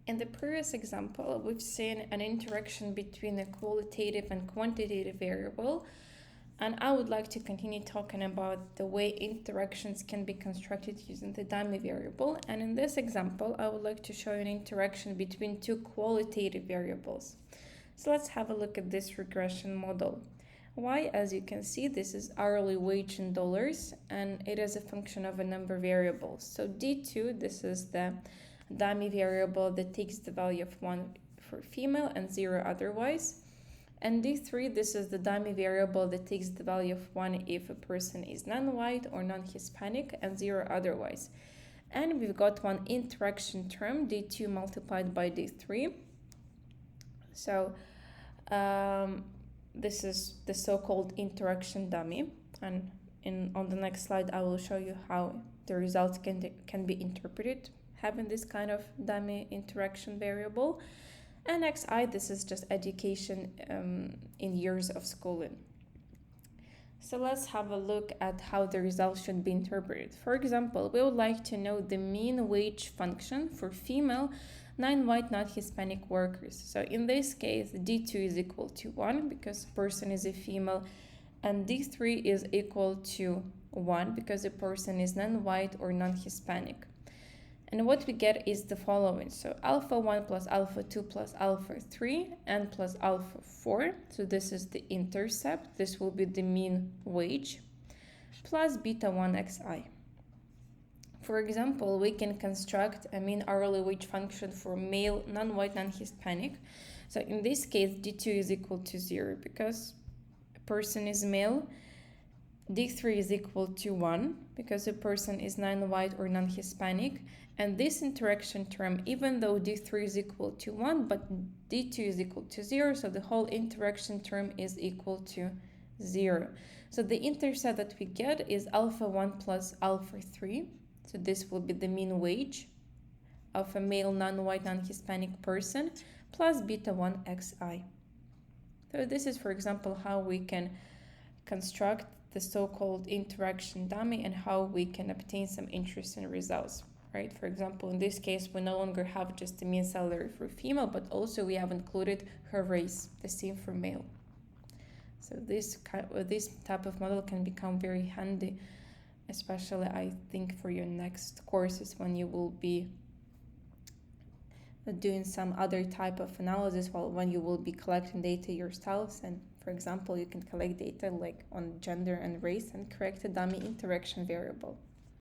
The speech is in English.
In the previous example, we've seen an interaction between a qualitative and quantitative variable, and I would like to continue talking about the way interactions can be constructed using the dummy variable. And in this example, I would like to show you an interaction between two qualitative variables. So let's have a look at this regression model. Y, as you can see, this is hourly wage in dollars, and it is a function of a number of variables. So D2, this is the dummy variable that takes the value of 1 for female and 0 otherwise. And D3, this is the dummy variable that takes the value of 1 if a person is non-white or non-Hispanic and 0 otherwise. And we've got one interaction term, D2 multiplied by D3. So this is the so-called interaction dummy. And on the next slide, I will show you how the results can be interpreted having this kind of dummy interaction variable. And xi, this is just education in years of schooling. So let's have a look at how the results should be interpreted. For example, we would like to know the mean wage function for female non-white, non-Hispanic workers. So in this case, D2 is equal to 1 because the person is a female, and D3 is equal to 1 because the person is non-white or non-Hispanic. And what we get is the following. So alpha 1 plus alpha 2 plus alpha 3 and plus alpha 4. So this is the intercept. This will be the mean wage plus beta 1 xi. For example, we can construct a mean hourly wage function for male, non-white, non-Hispanic. So in this case, D2 is equal to 0 because a person is male. D3 is equal to 1 because a person is non-white or non-Hispanic. And this interaction term, even though D3 is equal to 1, but D2 is equal to 0, so the whole interaction term is equal to 0. So the intercept that we get is alpha 1 plus alpha 3. So this will be the mean wage of a male, non-white, non-Hispanic person plus beta 1 xi. So this is, for example, how we can construct the so-called interaction dummy and how we can obtain some interesting results, right? For example, in this case, we no longer have just the mean salary for female, but also we have included her race, the same for male. So this type of model can become very handy, especially I think for your next courses when you will be doing some other type of analysis, when you will be collecting data yourselves. And for example, you can collect data like on gender and race and correct a dummy interaction variable.